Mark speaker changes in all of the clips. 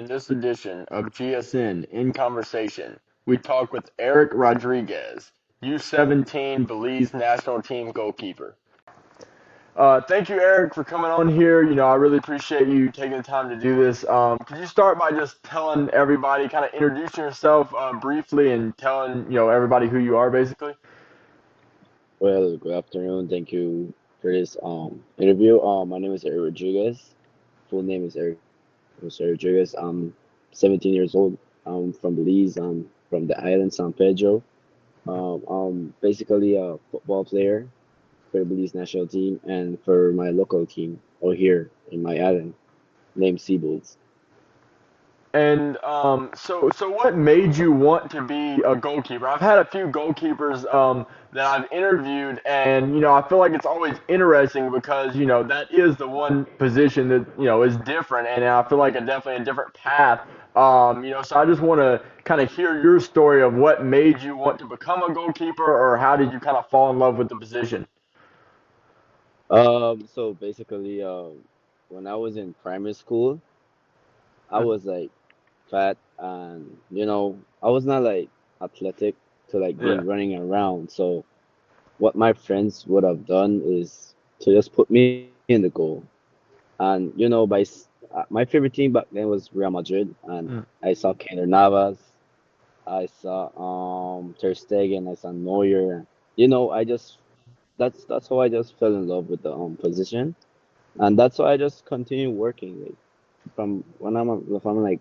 Speaker 1: In this edition of GSN in Conversation, we talk with Erick Rodriguez, U17 Belize national team goalkeeper. Thank you, Erick, for coming on here. I really appreciate you taking the time to do this. Could you start by just telling everybody, kind of introducing yourself briefly and telling, everybody who you are, basically?
Speaker 2: Well, good afternoon. Thank you for this interview. My name is Erick Rodriguez. Full name is Erick Rodriguez. I'm 17 years old. I'm from Belize. I'm from the island San Pedro. I'm basically a football player for the Belize national team and for my local team over here in my island named Seabulls.
Speaker 1: And so what made you want to be a goalkeeper? I've had a few goalkeepers that I've interviewed, and I feel like it's always interesting because that is the one position that is different, and I feel like definitely a different path. So I just want to kind of hear your story of what made you want to become a goalkeeper, or how did you kind of fall in love with the position?
Speaker 2: So basically, when I was in primary school, I was like fat and I was not like athletic to like be
Speaker 1: Yeah.
Speaker 2: running around. So what my friends would have done is to just put me in the goal. And my favorite team back then was Real Madrid, and
Speaker 1: Mm.
Speaker 2: I saw Keylor Navas, I saw Ter Stegen, I saw Neuer. I just that's how I just fell in love with the position, and that's why I just continue working like from if I'm like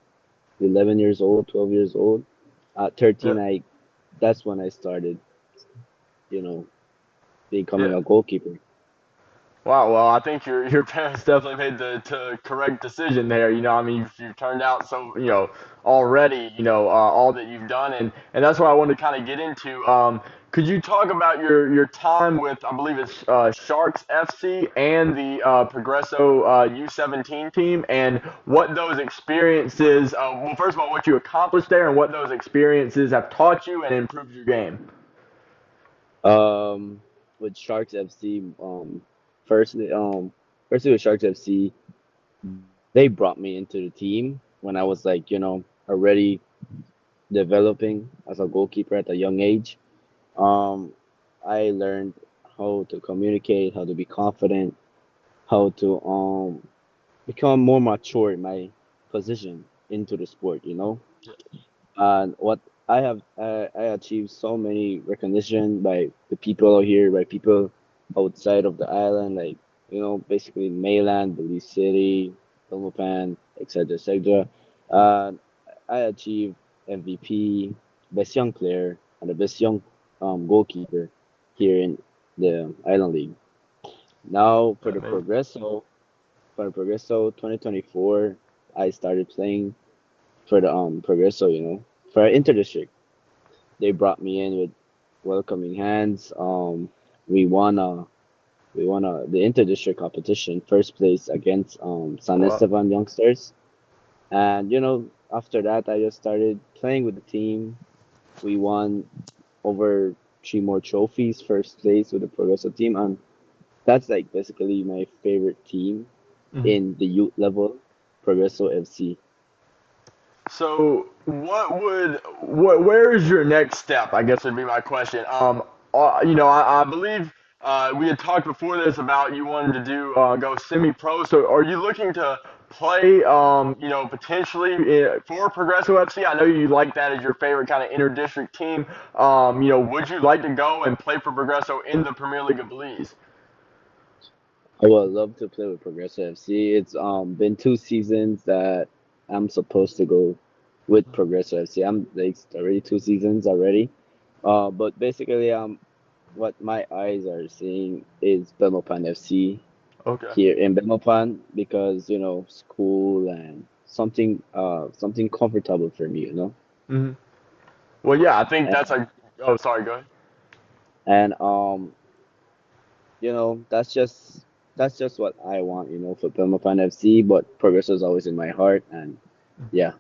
Speaker 2: 11 years old, 12 years old. At
Speaker 1: Yeah.
Speaker 2: 13, that's when I started, you know, becoming
Speaker 1: Yeah.
Speaker 2: a goalkeeper.
Speaker 1: Wow, well, I think your parents definitely made the correct decision there. I mean, you turned out so already all that you've done, and that's what I wanted to kind of get into. Could you talk about your time with, I believe it's Sharks FC and the Progresso U17 team, and what those experiences? Well, first of all, what you accomplished there, and what those experiences have taught you and improved your game.
Speaker 2: Um, with Sharks FC, firstly, firstly with Sharks FC, they brought me into the team when I was like, already developing as a goalkeeper at a young age. Um, I learned how to communicate, how to be confident, how to become more mature in my position into the sport. And what I achieved so many recognition by the people out here, by people outside of the island, like basically mainland, Belize City, Belmopan, etc., etc. Uh, I achieved MVP, best young player, and the best young goalkeeper here in the Island League. Now
Speaker 1: Amazing.
Speaker 2: for the Progresso 2024, I started playing for the Progresso, for Interdistrict. They brought me in with welcoming hands. We won the Interdistrict competition, first place against San
Speaker 1: Well,
Speaker 2: Esteban youngsters. And after that, I just started playing with the team. We won over three more trophies, first place with the Progresso team, and that's like basically my favorite team
Speaker 1: mhm.
Speaker 2: in the youth level, Progresso FC.
Speaker 1: So, where is your next step? I guess would be my question. I believe we had talked before this about you wanted to go semi-pro. So, are you looking to play, potentially for Progresso FC? I know you like that as your favorite kind of inter-district team. Would you like to go and play for Progresso in the Premier League of Belize?
Speaker 2: I would love to play with Progresso FC. It's been 2 seasons that I'm supposed to go with Progresso FC. I'm like it's already 2 seasons already. But basically what my eyes are seeing is Belmopan FC
Speaker 1: Okay.
Speaker 2: here in Belmopan because school and something comfortable for me.
Speaker 1: Hmm. Well, yeah, I think that's
Speaker 2: And
Speaker 1: a. Oh, sorry. Go ahead.
Speaker 2: and that's just what I want, for Belmopan FC, but Progresso is always in my heart and yeah.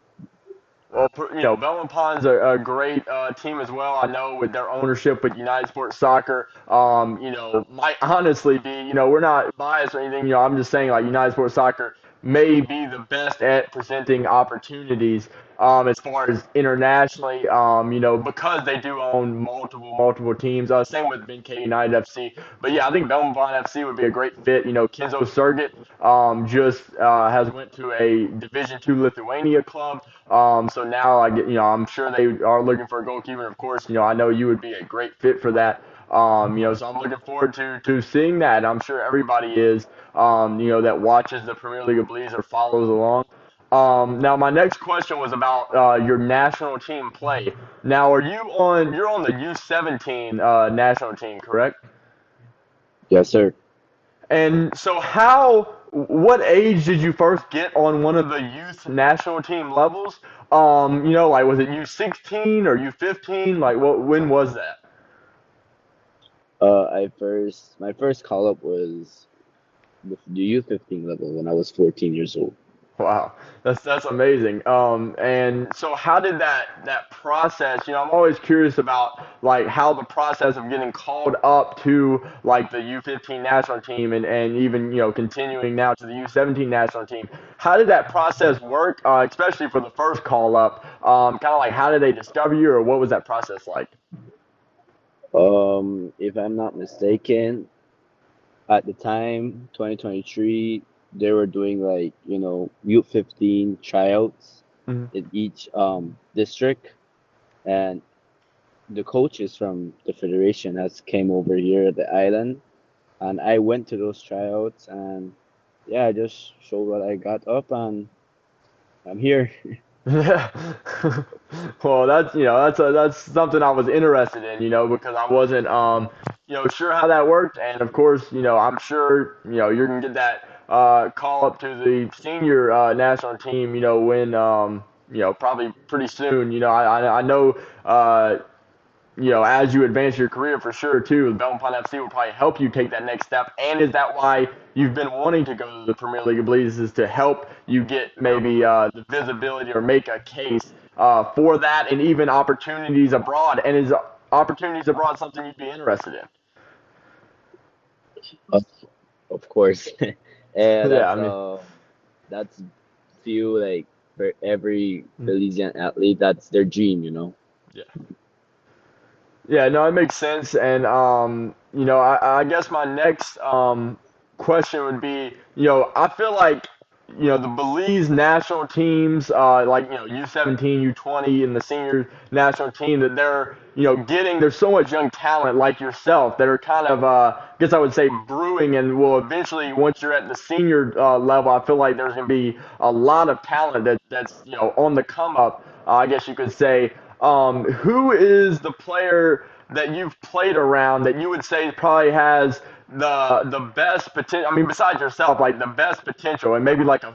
Speaker 1: Well, Belmopan's a great team as well. I know with their ownership with United Sports Soccer, might honestly be, we're not biased or anything. I'm just saying like United Sports Soccer may be the best at presenting opportunities as far as internationally, because they do own multiple teams. Same with BMNT United FC. But yeah, I think Belmopan FC would be a great fit. Kenzo Sergit just has went to a Division II Lithuania club. So now I'm sure they are looking for a goalkeeper. And of course, I know you would be a great fit for that. So I'm looking forward to seeing that. I'm sure everybody is, that watches the Premier League of Belize or follows along. Now my next question was about your national team play. Now, you're on the U17 national team, correct?
Speaker 2: Yes, sir.
Speaker 1: And so what age did you first get on one of the youth national team levels? Like was it U16 or U15? Like when was that?
Speaker 2: My first call up was with the U15 level when I was 14 years old.
Speaker 1: Wow, that's amazing. And so how did that process? I'm always curious about like how the process of getting called up to like the U15 national team and even continuing now to the U17 national team. How did that process work? Especially for the first call up. Kind of like how did they discover you, or what was that process like?
Speaker 2: If I'm not mistaken, at the time, 2023, they were doing like, U15 tryouts
Speaker 1: Mhm.
Speaker 2: in each district, and the coaches from the federation has came over here at the island, and I went to those tryouts, and yeah, I just showed what I got up, and I'm here.
Speaker 1: Yeah. Well, that's something I was interested in, because I wasn't sure how that worked, and of course, I'm sure you're gonna get that call up to the senior national team, when probably pretty soon. I know as you advance your career for sure too, Belmopan FC will probably help you take that next step. And is that why you've been wanting to go to the Premier League of Belize, is to help you get maybe the visibility or make a case for that and even opportunities abroad? And is opportunities abroad something you'd be interested
Speaker 2: Of, of course. Yeah,
Speaker 1: in? Yeah, I mean,
Speaker 2: that's few like for every
Speaker 1: mm,
Speaker 2: Belizean athlete, that's their dream.
Speaker 1: yeah. Yeah, no, it makes sense. And I guess my next question would be, I feel like, the Belize national teams, like U17, U20, and the senior national team, that they're there's so much young talent like yourself that are kind of, I guess I would say, brewing, and will eventually, once you're at the senior level, I feel like there's going to be a lot of talent that's on the come up. I guess you could say. Who is the player that you've played around that you would say probably has the best potential? I mean, besides yourself, like the best potential, and maybe like a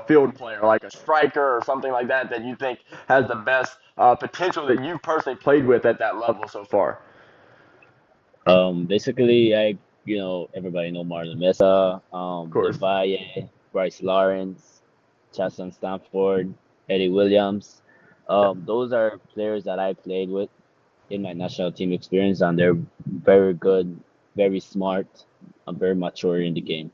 Speaker 1: field player, like a striker or something like that, that you think has the best potential that you've personally played with at that level so far.
Speaker 2: Basically, everybody know Marlon Mesa,
Speaker 1: Of course.
Speaker 2: Devalle, Bryce Lawrence, Chasson Stanford, Eddie Williams. Those are players that I played with in my national team experience, and they're very good, very smart, and very mature in the game.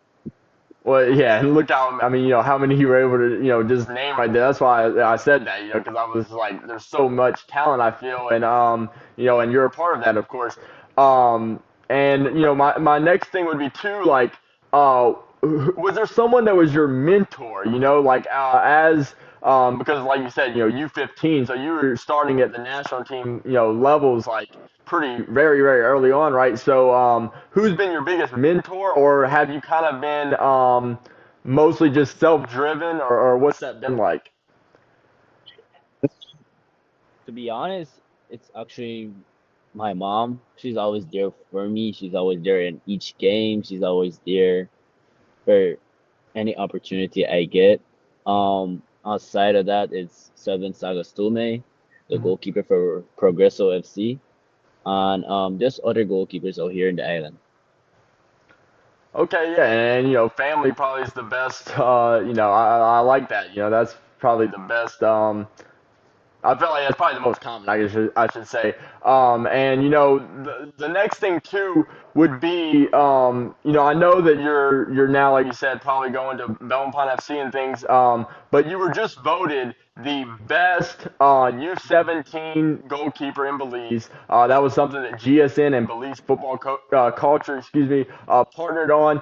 Speaker 1: Well, yeah, and look how I mean, how many you were able to, just name right there. That's why I said that, because I was like, there's so much talent I feel, and and you're a part of that, of course. And my next thing would be too, like, was there someone that was your mentor? Like as because like you said, U15, so you were starting at the national team, levels like pretty very early on, right? So who's been your biggest mentor, or have you kind of been mostly just self-driven, or what's that been like?
Speaker 2: To be honest, it's actually my mom. She's always there for me. She's always there in each game. She's always there for any opportunity I get. Outside of that, it's Seven Sagastume, the
Speaker 1: Mhm.
Speaker 2: goalkeeper for Progreso FC, and there's other goalkeepers out here in the island.
Speaker 1: Okay, yeah, and family probably is the best. I like that. That's probably the best. I feel like that's probably the most common, I should say. And the next thing too would be, I know that you're now, like you said, probably going to Belmopan FC and things. But you were just voted the best U17 goalkeeper in Belize. That was something that GSN and Belize football culture, excuse me, partnered on.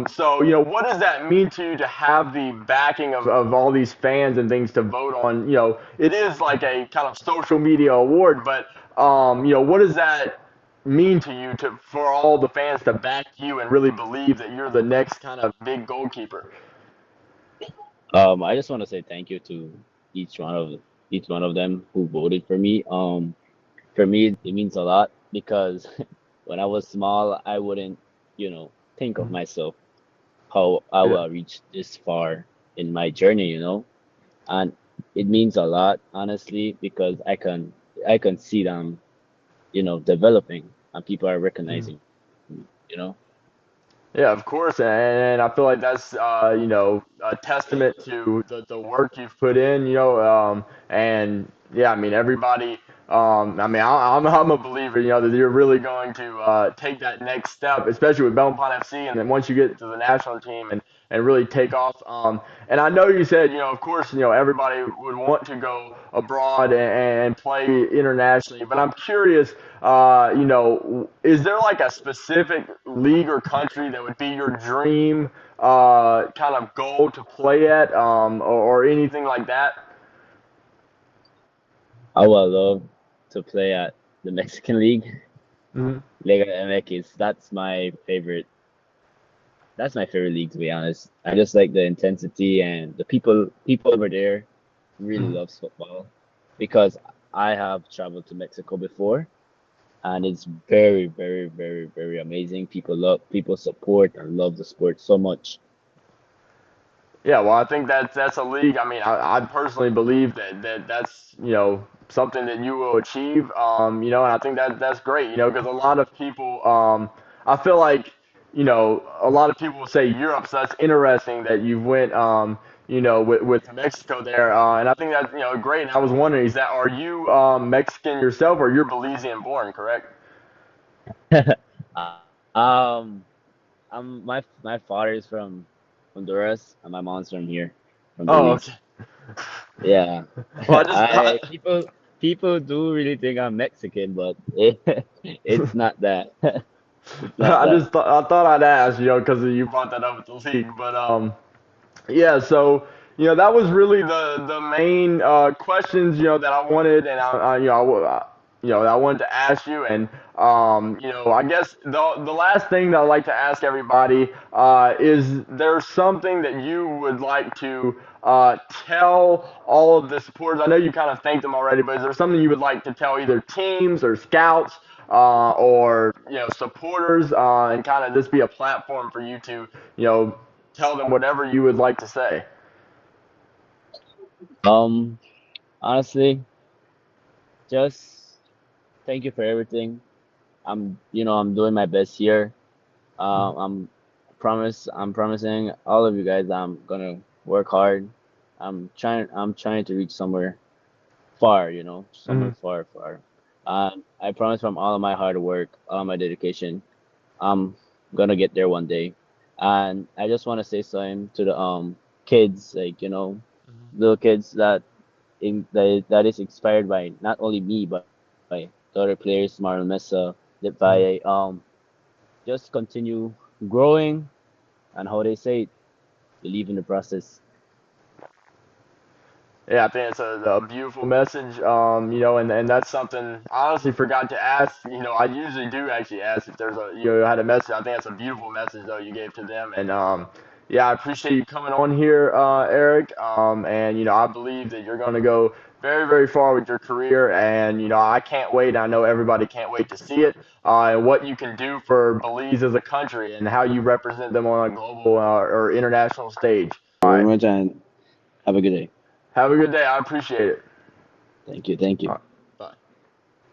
Speaker 1: So, what does that mean to you to have the backing of all these fans and things to vote on? It is like a kind of social media award, but, what does that mean to you for all the fans to back you and really believe that you're the next kind of big goalkeeper?
Speaker 2: I just want to say thank you to each one of each one of them who voted for me. For me, it means a lot because when I was small, I wouldn't, think of myself how I
Speaker 1: Yeah.
Speaker 2: will reach this far in my journey, and it means a lot, honestly, because I can see them, developing and people are recognizing, me, you know.
Speaker 1: Yeah, of course, and I feel like that's a testament to the work you've put in, and yeah, I mean everybody. I mean, I'm a believer, that you're really going to take that next step, especially with Belmont FC, and then once you get to the national team and really take off. And I know you said, of course, everybody would want to go abroad and play internationally, but I'm curious, is there like a specific league or country that would be your dream kind of goal to play at, or anything like that?
Speaker 2: I would love to play at the Mexican League,
Speaker 1: Hmm.
Speaker 2: Liga MX. That's my favorite league, to be honest. I just like the intensity and the people over there really
Speaker 1: Hmm.
Speaker 2: loves football because I have traveled to Mexico before and it's very, very, very, very amazing. People support and love the sport so much.
Speaker 1: Yeah, well, I think that's a league. I mean, I personally believe that's something that you will achieve. And I think that's great. Because a lot of people, I feel like a lot of people will say Europe. So that's interesting that you went, with Mexico there. And I think that's great. And I was wondering, are you Mexican yourself, or you're Belizean born? Correct?
Speaker 2: um, my father is from Honduras and my mom's from here, from
Speaker 1: Oh, okay.
Speaker 2: Belize. Yeah.
Speaker 1: Well, I just
Speaker 2: I people do really think I'm Mexican, but it's not that. It's not that.
Speaker 1: I thought I'd ask, because you brought that up with the league, but yeah. So that was really the main questions that I wanted, and I wanted to ask you, and I guess the last thing that I'd like to ask everybody is there something that you would like to tell all of the supporters? I know you kind of thanked them already, but is there something you would like to tell either teams or scouts, or supporters, and kind of just be a platform for you to tell them whatever you would like to say?
Speaker 2: Um, Honestly, just thank you for everything. I'm doing my best here. I'm promising all of you guys I'm gonna work hard. I'm trying to reach somewhere far, somewhere
Speaker 1: Mhm.
Speaker 2: far, far. I promise from all of my hard work, all my dedication, I'm gonna get there one day. And I just want to say something to the kids, like little kids that is inspired by not only me but by the other players, Marlon Mesa,
Speaker 1: Mhm.
Speaker 2: by just continue growing and how they say it, believe in the process.
Speaker 1: Yeah, I think it's a beautiful message. And that's something I honestly forgot to ask. I usually do actually ask if there's had a message. I think that's a beautiful message though you gave to them. And yeah, I appreciate you coming on here, Eric. And I believe that you're going to go very, very far with your career. And I can't wait. I know everybody can't wait to see it. And what you can do for Belize as a country and how you represent them on a global or international stage. All
Speaker 2: Very
Speaker 1: right.
Speaker 2: much and have a good day.
Speaker 1: Have a good day. I appreciate it.
Speaker 2: Thank you. Thank
Speaker 1: All
Speaker 2: you.
Speaker 1: right.